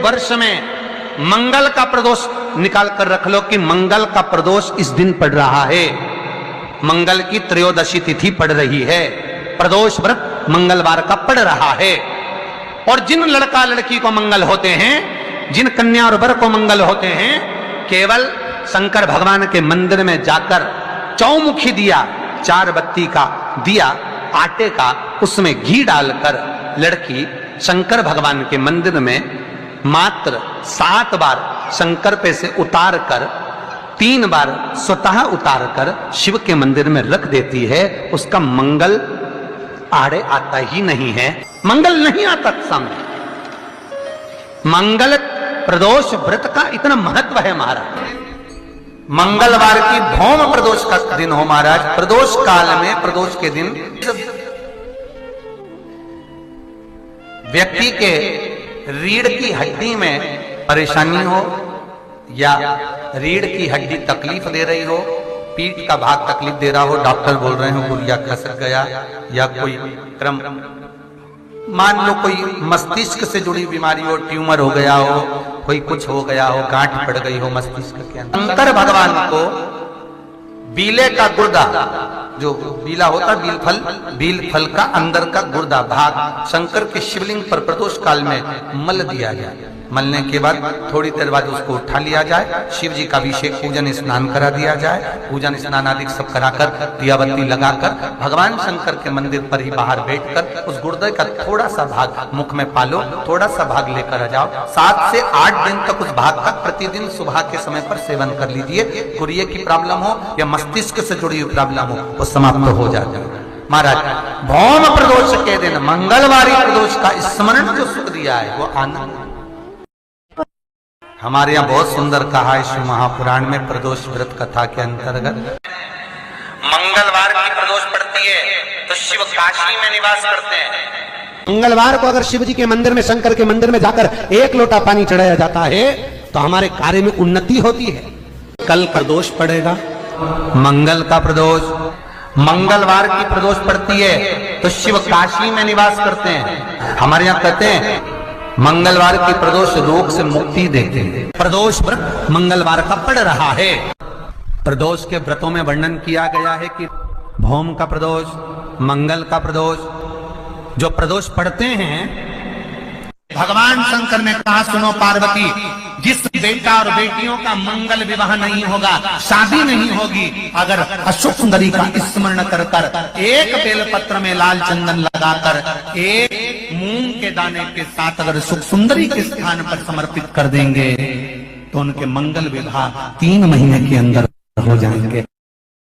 वर्ष में मंगल का प्रदोष निकाल कर रख लो कि मंगल का प्रदोष इस दिन पड़ रहा है, मंगल की त्रयोदशी तिथि पड़ रही है, प्रदोष व्रत मंगलवार का पड़ रहा है। और जिन लड़का लड़की को मंगल होते हैं, जिन कन्या और वर को मंगल होते हैं, केवल शंकर भगवान के मंदिर में जाकर चौमुखी दिया, 4 बत्ती का दिया आटे का, उसमें घी डालकर लड़की शंकर भगवान के मंदिर में मात्र 7 बार शंकर पे से उतार कर 3 बार स्वतः उतार कर शिव के मंदिर में रख देती है। उसका मंगल आड़े आता ही नहीं है, मंगल नहीं आता सामने। मंगल प्रदोष व्रत का इतना महत्व है महाराज। मंगलवार की भौम प्रदोष का दिन हो महाराज। प्रदोष काल में, प्रदोष के दिन व्यक्ति के रीढ़ की हड्डी में परेशानी हो या रीढ़ की हड्डी तकलीफ दे रही हो, पीठ का भाग तकलीफ दे रहा हो, डॉक्टर बोल रहे हो गुर्जा खसक गया, या कोई क्रम मान लो कोई मस्तिष्क से जुड़ी बीमारी हो, ट्यूमर हो गया हो, कोई कुछ हो गया हो, गांठ पड़ गई हो मस्तिष्क के अंदर, शंकर भगवान को बीले का गुर्दा, जो बीला होता बील फल का अंदर का गुर्दा भाग शंकर के शिवलिंग पर प्रदोष काल में मल दिया जाए। मलने के बाद थोड़ी देर बाद उसको उठा लिया जाए, शिव जी का अभिषेक पूजन स्नान करा दिया जाए, पूजन स्नान आदि सब कराकर दिया बत्ती लगाकर भगवान शंकर के मंदिर पर ही बाहर बैठकर उस गुर्दे का थोड़ा सा भाग मुख में पालो, थोड़ा सा भाग लेकर आ जाओ। 7 से 8 दिन तक उस भाग का प्रतिदिन सुबह के समय पर सेवन कर लीजिए। गुर्दे की प्रॉब्लम हो या मस्तिष्क से जुड़ी हुई प्रॉब्लम हो, वो समाप्त हो जाता है महाराज। भौम प्रदोष के दिन मंगलवारी प्रदोष का स्मरण जो सुख दिया है वो आनंद हमारे यहाँ बहुत सुंदर कहा है शिव महापुराण में प्रदोष व्रत कथा के अंतर्गत। मंगलवार की प्रदोष पड़ती है तो शिव काशी में निवास करते हैं। मंगलवार को अगर शिव जी के मंदिर में, शंकर के मंदिर में जाकर 1 लोटा पानी चढ़ाया जाता है तो हमारे कार्य में उन्नति होती है। कल प्रदोष पड़ेगा, मंगल का प्रदोष, मंगलवार की प्रदोष पड़ती है तो शिव काशी में निवास करते हैं। हमारे यहाँ कहते हैं मंगलवार की प्रदोष रोग से मुक्ति देते हैं। प्रदोष व्रत मंगलवार का पड़ रहा है। प्रदोष के व्रतों में वर्णन किया गया है कि भौम का प्रदोष, मंगल का प्रदोष, जो प्रदोष पढ़ते हैं, भगवान शंकर ने कहा सुनो पार्वती, जिस बेटा और बेटियों का मंगल विवाह नहीं होगा, शादी नहीं होगी, अगर अशोक सुंदरी का स्मरण कर कर, एक बेलपत्र में लाल चंदन लगाकर, एक मूंग के दाने के साथ अगर सुख सुंदरी के स्थान पर समर्पित कर देंगे तो उनके मंगल विवाह 3 महीने के अंदर हो जाएंगे।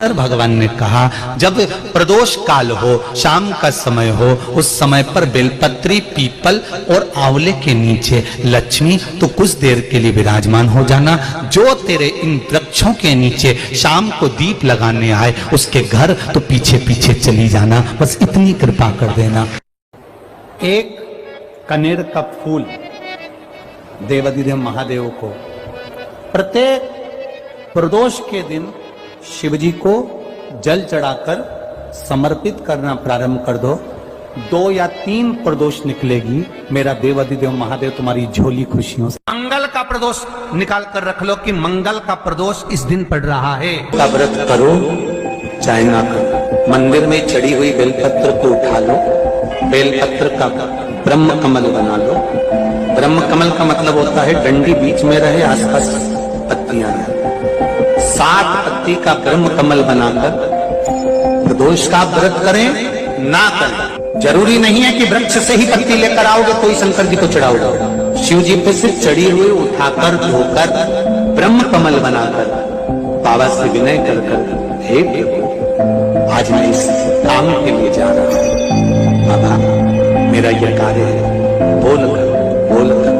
भगवान ने कहा जब प्रदोष काल हो, शाम का समय हो, उस समय पर बेलपत्री, पीपल और आंवले के नीचे लक्ष्मी तो कुछ देर के लिए विराजमान हो जाना। जो तेरे इन वृक्षों के नीचे शाम को दीप लगाने आए उसके घर तो पीछे पीछे चली जाना, बस इतनी कृपा कर देना। एक कनेर का फूल देवाधिदेव महादेव को प्रत्येक प्रदोष के दिन शिव जी को जल चढ़ाकर समर्पित करना प्रारंभ कर दो। 2 या 3 प्रदोष निकलेगी, मेरा देवाधिदेव महादेव तुम्हारी झोली खुशियों से। मंगल का प्रदोष निकाल कर रख लो कि मंगल का प्रदोष इस दिन पड़ रहा है। व्रत करो चाहे ना करो, मंदिर में चढ़ी हुई बेलपत्र को उठा लो, बेलपत्र का ब्रह्म कमल बना लो। ब्रह्म कमल का मतलब होता है डंडी बीच में रहे, आसपास पत्तियां रहे। 7 पत्ती का ब्रह्म कमल बनाकर प्रदोष का व्रत करें ना करें, जरूरी नहीं है कि वृक्ष से ही पत्ती लेकर आओगे तो ही शंकर जी को चढ़ाओगे। शिव जी पे से चढ़ी हुई उठाकर धोकर ब्रह्म कमल बनाकर बाबा से विनय कर कर, हे प्रभु आज मैं इस काम के लिए जा रहा हूं, बाबा मेरा यह कार्य है, बोल कर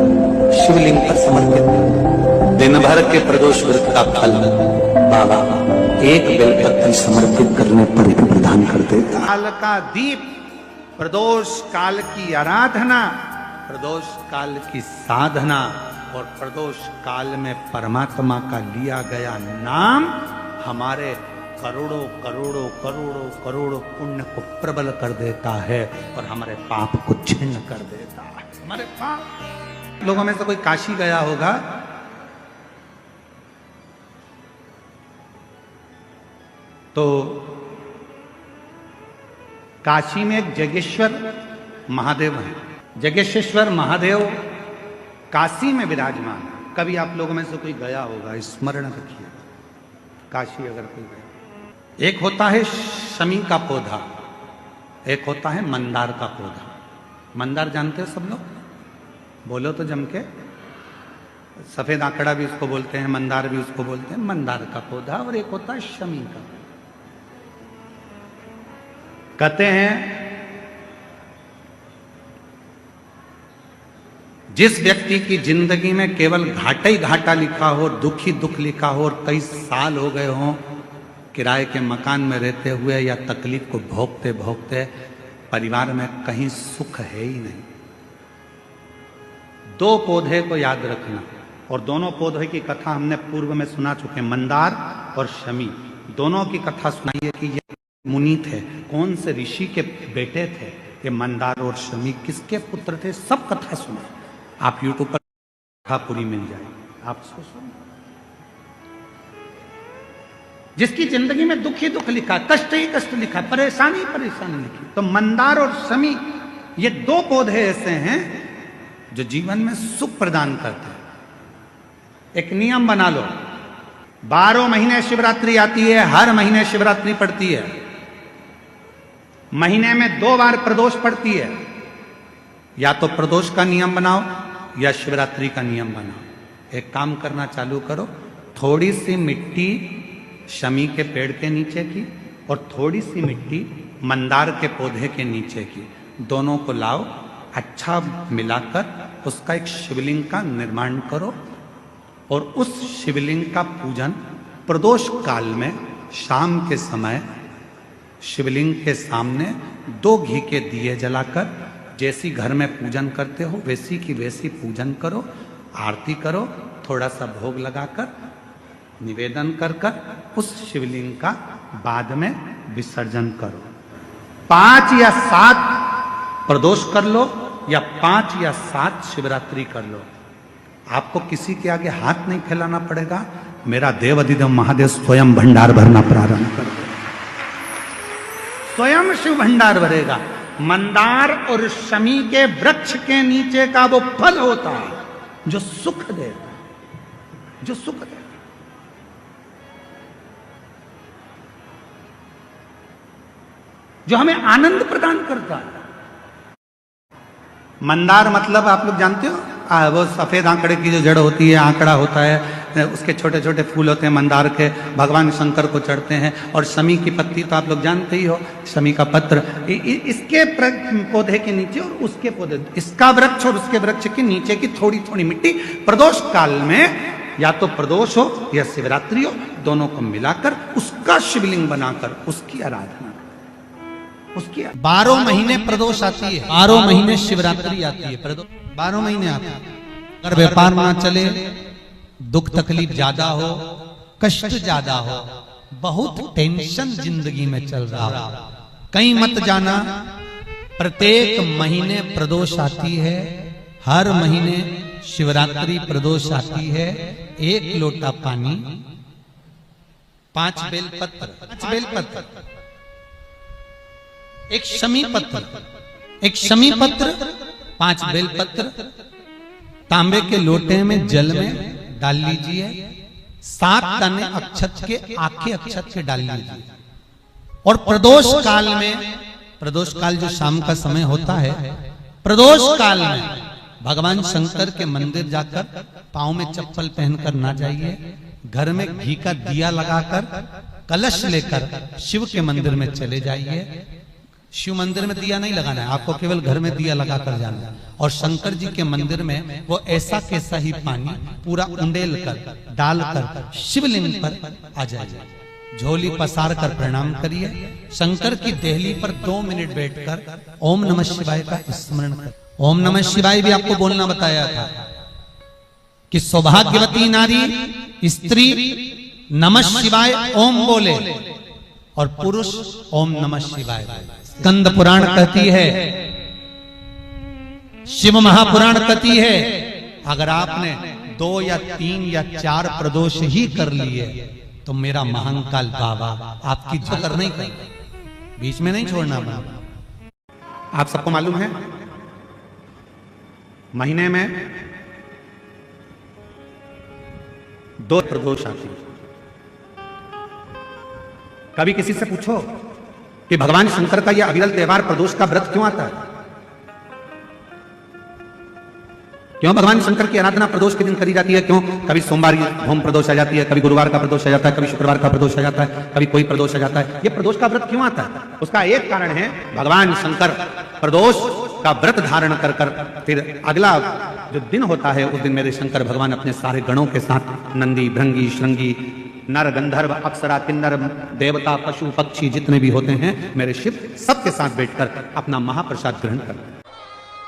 शिवलिंग पर समर्पित कर। दिन भर के प्रदोष व्रत का फल बाबा एक बेलपत्र समर्पित करने पर ही प्रदान कर देता। काल का दीप, प्रदोष काल की आराधना, प्रदोष काल की साधना और प्रदोष काल में परमात्मा का लिया गया नाम हमारे करोड़ों करोड़ों करोड़ों करोड़ों पुण्य को प्रबल कर देता है और हमारे पाप को छिन्न कर देता है। हमारे पाप लोगों में से कोई काशी गया होगा, तो काशी में एक जगेश्वर महादेव है। जगेश्वर महादेव काशी में विराजमान है। कभी आप लोगों में से कोई गया होगा, स्मरण रखिए, काशी अगर कोई गया। एक होता है शमी का पौधा, एक होता है मंदार का पौधा। मंदार जानते हो सब लोग? बोलो तो जम के। सफेद आंकड़ा भी उसको बोलते हैं, मंदार भी उसको बोलते हैं। मंदार का पौधा, और एक होता है शमी का। कहते हैं जिस व्यक्ति की जिंदगी में केवल घाटा ही घाटा लिखा हो, दुख ही दुख लिखा हो, और कई साल हो गए हों किराए के मकान में रहते हुए या तकलीफ को भोगते भोगते, परिवार में कहीं सुख है ही नहीं, दो पौधे को याद रखना। और दोनों पौधे की कथा हमने पूर्व में सुना चुके, मंदार और शमी। दोनों की कथा सुनाइए कि ये मुनि थे, कौन से ऋषि के बेटे थे ये मंदार और शमी, किसके पुत्र थे, सब कथा सुने। आप यूट्यूब पर कथा पूरी मिल जाएगी, आप सुनो। जिसकी जिंदगी में दुख ही दुख लिखा, कष्ट ही कष्ट लिखा, परेशानी ही परेशानी लिखी, तो मंदार और शमी ये दो पौधे ऐसे हैं जो जीवन में सुख प्रदान करते हैं। एक नियम बना लो, 12 महीने शिवरात्रि आती है, हर महीने शिवरात्रि पड़ती है, महीने में 2 बार प्रदोष पड़ती है। या तो प्रदोष का नियम बनाओ या शिवरात्रि का नियम बनाओ। एक काम करना चालू करो, थोड़ी सी मिट्टी शमी के पेड़ के नीचे की और थोड़ी सी मिट्टी मंदार के पौधे के नीचे की, दोनों को लाओ, अच्छा मिलाकर उसका एक शिवलिंग का निर्माण करो और उस शिवलिंग का पूजन प्रदोष काल में शाम के समय शिवलिंग के सामने 2 घी के दिए जलाकर, जैसी घर में पूजन करते हो वैसी की वैसी पूजन करो, आरती करो, थोड़ा सा भोग लगाकर निवेदन कर कर उस शिवलिंग का बाद में विसर्जन करो। 5 या 7 प्रदोष कर लो या 5 या 7 शिवरात्रि कर लो। आपको किसी के आगे हाथ नहीं फैलाना पड़ेगा। मेरा देव अधिदेव महादेव स्वयं भंडार भरना प्रारंभ कर दे, स्वयं शिव भंडार भरेगा। मंदार और शमी के वृक्ष के नीचे का वो फल होता है जो सुख देता है, जो सुख देता है। जो हमें आनंद प्रदान करता है। मंदार मतलब आप लोग जानते हो, वो सफेद आंकड़े की जो जड़ होती है, आंकड़ा होता है, उसके छोटे छोटे फूल होते हैं मंदार के, भगवान शंकर को चढ़ते हैं। और शमी की पत्ती तो आप लोग जानते ही हो, शमी का पत्र, इसके पौधे के नीचे और उसके पौधे, इसका वृक्ष और उसके वृक्ष के नीचे की थोड़ी थोड़ी मिट्टी प्रदोष काल में, या तो प्रदोष हो या शिवरात्रि हो, दोनों को मिलाकर उसका शिवलिंग बनाकर उसकी आराधना, उसकी 12 महीने प्रदोष आती है, 12 महीने शिवरात्रि आती है, 12 महीने आती है। अगर व्यापार ना चले, दुख तकलीफ ज्यादा हो, कष्ट ज्यादा हो, बहुत टेंशन जिंदगी में चल रहा हो, कहीं मत जाना। प्रत्येक महीने प्रदोष आती है, हर महीने शिवरात्रि प्रदोष आती है। 1 लोटा पानी, 5 बेलपत्र, 5 बेलपत्र, एक शमी पत्र, एक शमी पत्र, 5 बेलपत्र तांबे के लोटे में जल में डाल लीजिए। 7 दाने अक्षत के, आखे अक्षत के डाल लीजिए। और प्रदोष काल में, प्रदोष काल जो शाम का समय होता है, प्रदोष काल में भगवान शंकर के मंदिर जाकर पांव में चप्पल पहनकर ना जाइए, घर में घी का दिया लगाकर कलश लेकर शिव के मंदिर में चले जाइए। शिव मंदिर में दिया नहीं लगाना है आपको, केवल घर में दिया लगाकर जाना है। और शंकर जी के मंदिर में वो ऐसा कैसा ही पानी पूरा उंडेल कर डालकर शिवलिंग पर आ जाइए। झोली पसार कर प्रणाम करिए। शंकर की देहली पर 2 मिनट बैठकर ओम नमः शिवाय का स्मरण कर। ओम नमः शिवाय भी आपको बोलना बताया था कि सौभाग्यवती नारी स्त्री नमः शिवाय ओम बोले और पुरुष ओम नमः शिवाय। स्कंद पुराण कहती है, शिव महापुराण कहती है अगर आपने 2 या 3 या 4 प्रदोष ही कर लिए तो मेरा महंकाल बाबा आपकी झलक नहीं करेगा, बीच में नहीं छोड़ना बाबा। आप सबको मालूम है महीने में 2 प्रदोष आती है। कभी किसी से पूछो कि भगवान शंकर का यह अविरल त्योहार प्रदोष का व्रत क्यों आता है, क्यों भगवान शंकर की आराधना प्रदोष के दिन करी जाती है, क्यों कभी सोमवार होम प्रदोष आ जाती है, कभी गुरुवार का प्रदोष आ जाता है, कभी शुक्रवार का प्रदोष आ जाता है, कभी कोई प्रदोष आ जाता है। ये प्रदोष का व्रत क्यों आता है? उसका एक कारण है भगवान शंकर प्रदोष का व्रत धारण कर फिर अगला जो दिन होता है उस दिन मेरे शंकर भगवान अपने सारे गणों के साथ नंदी भृंगी श्रृंगी नर गंधर्व अप्सरा किन्नर देवता पशु पक्षी जितने भी होते हैं मेरे शिव सबके साथ बैठकर अपना महाप्रसाद ग्रहण करते हैं।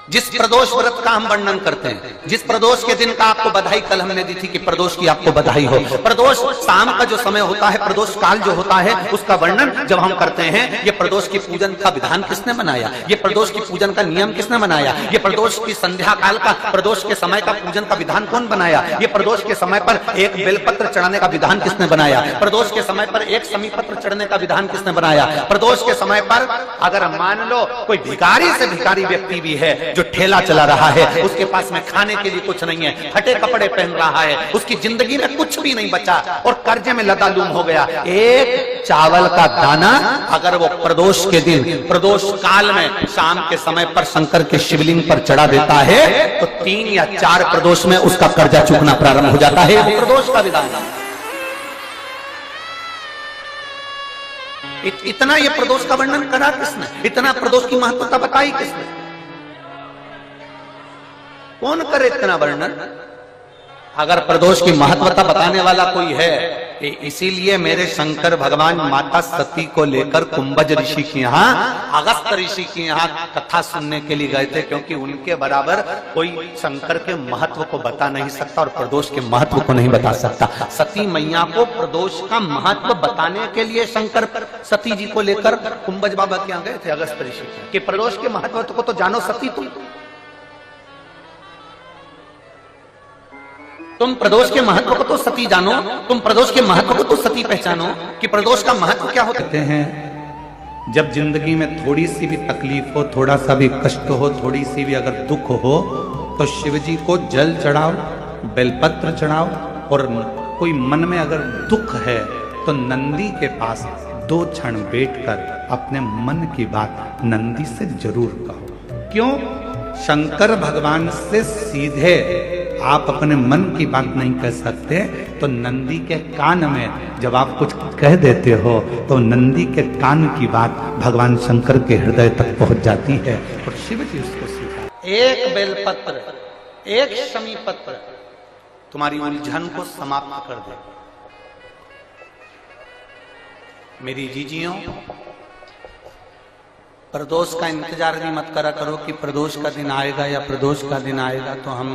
जिस प्रदोष व्रत का हम वर्णन करते हैं, जिस प्रदोष के दिन का आपको बधाई कल हमने दी थी कि प्रदोष की आपको बधाई हो, प्रदोष शाम का जो समय होता है, प्रदोष काल जो होता है उसका वर्णन जब हम करते हैं, ये प्रदोष की पूजन का विधान किसने बनाया, ये प्रदोष की पूजन का नियम किसने बनाया, ये प्रदोष की संध्या काल का प्रदोष के समय का पूजन का विधान कौन बनाया, ये प्रदोष के समय पर एक बेलपत्र चढ़ाने का विधान किसने बनाया, प्रदोष के समय पर एक समीपत्र चढ़ने का विधान किसने बनाया, प्रदोष के समय पर अगर मान लो कोई भिखारी से भिखारी व्यक्ति भी है जो ठेला चला रहा है, उसके पास में खाने के लिए कुछ नहीं है, फटे कपड़े पहन रहा है, उसकी जिंदगी में कुछ भी नहीं बचा और कर्जे में लदालूम हो गया, एक चावल का दाना अगर वो प्रदोष के दिन प्रदोष काल में शाम के समय पर शंकर के शिवलिंग पर चढ़ा देता है तो 3 या 4 प्रदोष में उसका कर्जा चुकना प्रारंभ हो जाता है। प्रदोष का विधान इतना ये प्रदोष का वर्णन करा किसने, इतना प्रदोष की महत्वता बताई किसने, कौन करे इतना वर्णन? अगर प्रदोष की महत्वता बताने वाला कोई है, इसीलिए मेरे शंकर भगवान माता सती को लेकर कुंभज ऋषि के यहाँ अगस्त ऋषि के यहाँ कथा सुनने के लिए गए थे, क्योंकि उनके बराबर कोई शंकर के महत्व को बता नहीं सकता और प्रदोष के महत्व को नहीं बता सकता। सती मैया को प्रदोष का महत्व बताने के लिए शंकर सती जी को लेकर कुंभज बाबा के यहाँ गए थे अगस्त ऋषि कि प्रदोष के महत्व को तो जानो सती, तुम प्रदोष के महत्व को तो सती जानो, तुम प्रदोष के महत्व को तो सती पहचानो कि प्रदोष का महत्व क्या होता है। जब जिंदगी में थोड़ी सी भी तकलीफ हो, थोड़ा सा भी कष्ट हो, थोड़ी सी भी अगर दुख हो तो शिव जी को जल चढ़ाओ, बेलपत्र चढ़ाओ और कोई मन में अगर दुख है तो नंदी के पास 2 क्षण बैठकर अपने मन की बात नंदी से जरूर कहो। क्यों? शंकर भगवान से सीधे आप अपने मन की बात नहीं कह सकते, तो नंदी के कान में जब आप कुछ कह देते हो तो नंदी के कान की बात भगवान शंकर के हृदय तक पहुंच जाती है और शिव जी उसको सीखा। एक बेलपत्र, एक शमी पत्र तुम्हारी उलझन को समाप्त कर दे। मेरी जीजियों, प्रदोष का इंतजार भी मत करा करो कि प्रदोष का दिन आएगा या प्रदोष का दिन आएगा तो हम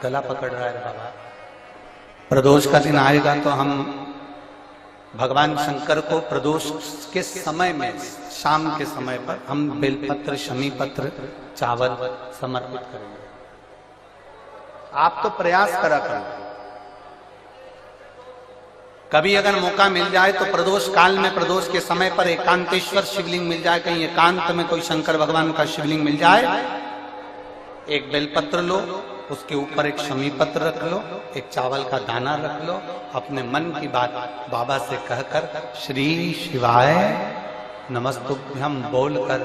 गला पकड़ रहा है बाबा, प्रदोष का दिन आएगा तो हम भगवान शंकर को प्रदोष के समय में शाम के समय पर हम बेलपत्र शमी पत्र चावल समर्पित करेंगे। आप तो प्रयास करा करो, कभी अगर मौका मिल जाए तो प्रदोष काल में प्रदोष के समय पर एकांतेश्वर शिवलिंग मिल जाए, कहीं एकांत में कोई शंकर भगवान का शिवलिंग मिल जाए, एक बेलपत्र लो, उसके ऊपर एक शमी पत्र रख लो, एक चावल का दाना रख लो, अपने मन की बात बाबा से कहकर श्री शिवाय नमस्तुभ्यम बोलकर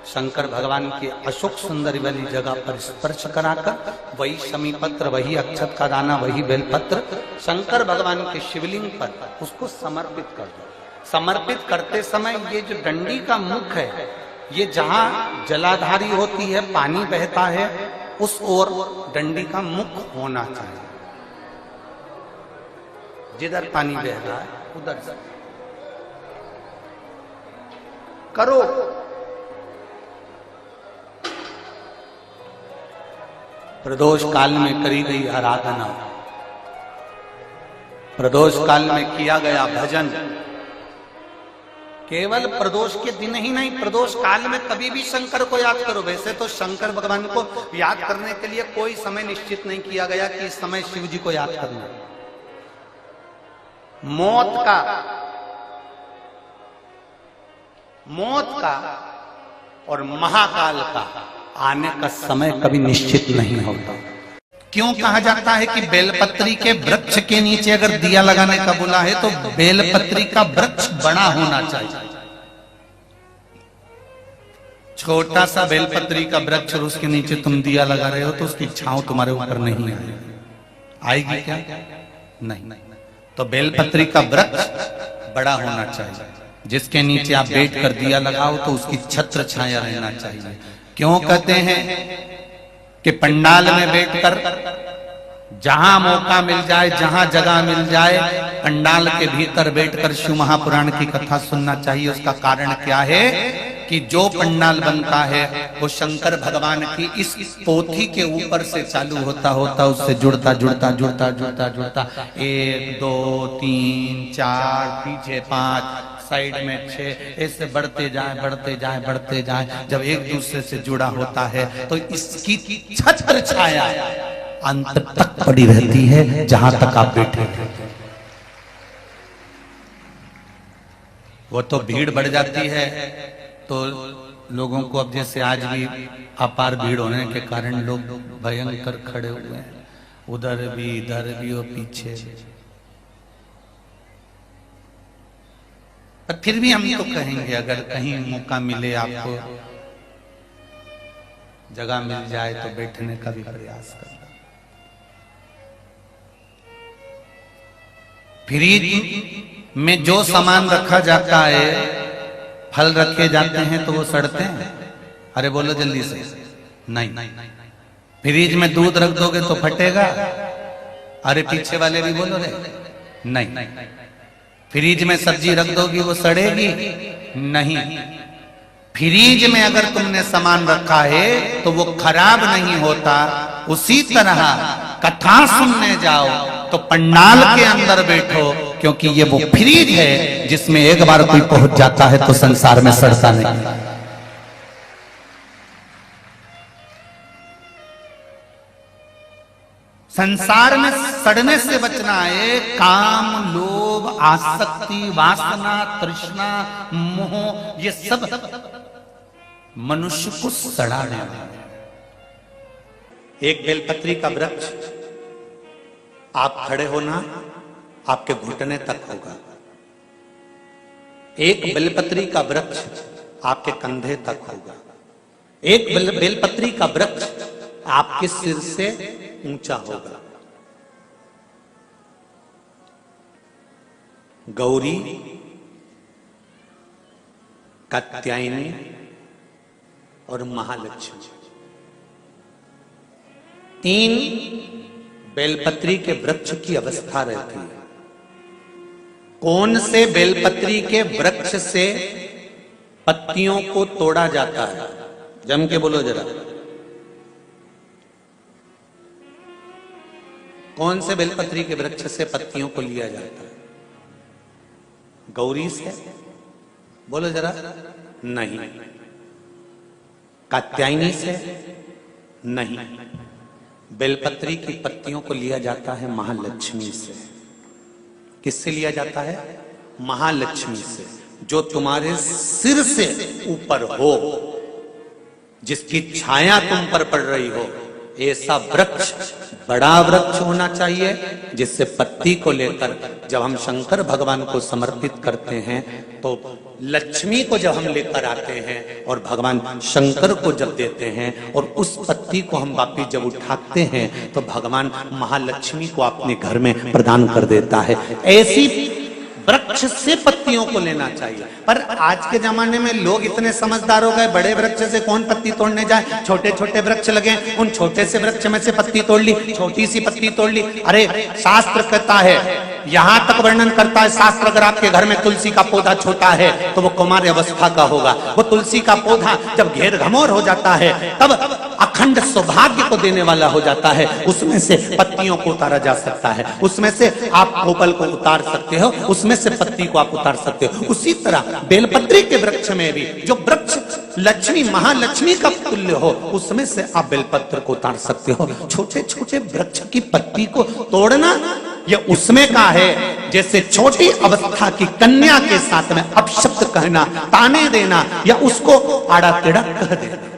शंकर भगवान की अशोक सुंदरी वाली जगह पर स्पर्श कराकर वही शमी पत्र, वही अक्षत का दाना, वही बेलपत्र शंकर भगवान के शिवलिंग पर उसको समर्पित कर दो। समर्पित करते समय ये जो डंडी का मुख है, ये जहां जलाधारी होती है, पानी बहता है, उस ओर डंडी का मुख होना चाहिए। जिधर पानी बह रहा है उधर से करो। प्रदोष काल में करी गई आराधना, प्रदोष काल में किया गया भजन, केवल प्रदोष के दिन ही नहीं, प्रदोष काल में कभी भी शंकर को याद करो। वैसे तो शंकर भगवान को याद करने के लिए कोई समय निश्चित नहीं किया गया कि इस समय शिव जी को याद करना। मौत का और महाकाल का आने का समय कभी निश्चित नहीं होता। क्यों कहा जाता है कि बेलपत्री के वृक्ष के नीचे अगर दिया लगाने का बोला है तो बेलपत्री का वृक्ष बड़ा होना चाहिए। छोटा सा बेलपत्री का वृक्ष और उसके नीचे तुम दिया लगा रहे हो तो उसकी छांव तुम्हारे ऊपर नहीं आएगी क्या? नहीं। तो बेलपत्री का वृक्ष बड़ा होना चाहिए, जिसके नीचे आप बैठ कर दिया लगाओ तो उसकी छत्र छाया रहना चाहिए। क्यों कहते हैं कि पंडाल में बैठकर जहां मौका मिल जाए, जहां जगह मिल जाए, पंडाल के भीतर बैठकर शिव महापुराण की कथा सुनना चाहिए। उसका कारण क्या है कि जो पंडाल बनता है वो शंकर भगवान की इस पोथी के ऊपर से चालू होता उससे जुड़ता 1 2 3 4 पीछे 5 साइड में 6 ऐसे बढ़ते जाए। जब एक दूसरे से जुड़ा होता है तो इसकी छत्र छाया अंत तक पड़ी रहती है, जहां तक आप बैठे। वो तो भीड़ बढ़ जाती है तो लोगों को, अब जैसे आज भी अपार भीड़ होने के कारण लोग भयंकर खड़े हुए हैं, उधर भी इधर भी और पीछे भी। पर फिर भी हम तो कहेंगे अगर कहीं मौका मिले, आपको जगह मिल जाए तो बैठने का भी प्रयास करना। फ्रिज में जो सामान रखा जाता है, फल रखे जाते हैं तो वो सड़ते हैं। अरे बोलो जल्दी से, नहीं। फ्रिज में दूध रख दोगे तो फटेगा। अरे पीछे वाले भी बोलो रे, नहीं। फ्रिज में सब्जी रख दोगी वो सड़ेगी? नहीं। फ्रिज में अगर तुमने सामान रखा है तो वो खराब नहीं होता। उसी तरह कथा सुनने जाओ तो पंडाल के अंदर बैठो, क्योंकि ये वो फ्रिज है जिसमें एक बार कोई पहुंच जाता है तो संसार में सड़ता नहीं। संसार में सड़ने से बचना है। काम, लोभ, आसक्ति, वासना, तृष्णा, मोह, ये सब मनुष्य को सड़ाने वाला है। एक बेलपत्री का वृक्ष आप खड़े होना आपके घुटने तक होगा। एक बेलपत्री का वृक्ष आपके कंधे तक होगा। एक बेलपत्री का वृक्ष आपके सिर से ऊंचा होगा। गौरी, कात्यायनी और महालक्ष्मी, 3 बेलपत्री के वृक्ष की अवस्था रहती है। कौन से बेलपत्री के वृक्ष से पत्तियों को तोड़ा जाता है? जम के बोलो जरा। कौन से बेलपत्री के वृक्ष से पत्तियों को लिया जाता है? गौरी से? बोलो जरा। नहीं। कात्यायनी से? नहीं। बेलपत्री की पत्तियों को लिया जाता है महालक्ष्मी से। किससे लिया जाता है? महालक्ष्मी से, जो तुम्हारे सिर से ऊपर हो, जिसकी छाया तुम पर पड़ रही हो। ऐसा वृक्ष, बड़ा वृक्ष होना चाहिए, जिससे पत्ती को लेकर जब हम शंकर भगवान को समर्पित करते हैं तो लक्ष्मी को जब हम लेकर आते हैं और भगवान शंकर को जब देते हैं और उस पत्ती को हम वापिस जब उठाते हैं तो भगवान महालक्ष्मी को अपने घर में प्रदान कर देता है। ऐसी वृक्ष से पत्तियों को लेना चाहिए। पर आज के जमाने में लोग इतने समझदार हो गए, बड़े वृक्ष से कौन पत्ती तोड़ने जाए, छोटे छोटे वृक्ष लगे, उन छोटे से वृक्ष में से पत्ती तोड़ ली, छोटी सी पत्ती तोड़ ली। अरे शास्त्र कहता है, यहां तक वर्णन करता है शास्त्र, अगर आपके घर में तुलसी का पौधा छोटा है तो वो कुमार अवस्था का होगा। वो तुलसी का पौधा जब घेर घमोर हो जाता है तब अखंड सौभाग्य को देने वाला हो जाता है, उसमें से पत्तियों को उतारा जा सकता है, उसमें से आप कोपल को उतार सकते हो, उसमें से पत्ती को आप उतार सकते हो। उसी तरह बेलपत्री के वृक्ष में भी जो वृक्ष लक्ष्मी महालक्ष्मी का तुल्य हो, उसमें से आप बेलपत्र को उतार सकते हो। छोटे छोटे वृक्ष की पत्ती को तोड़ना ये उसमें का है जैसे छोटी अवस्था की कन्या के साथ में अपशब्द कहना, ताने देना या उसको आड़ा टेढ़ा कह देना।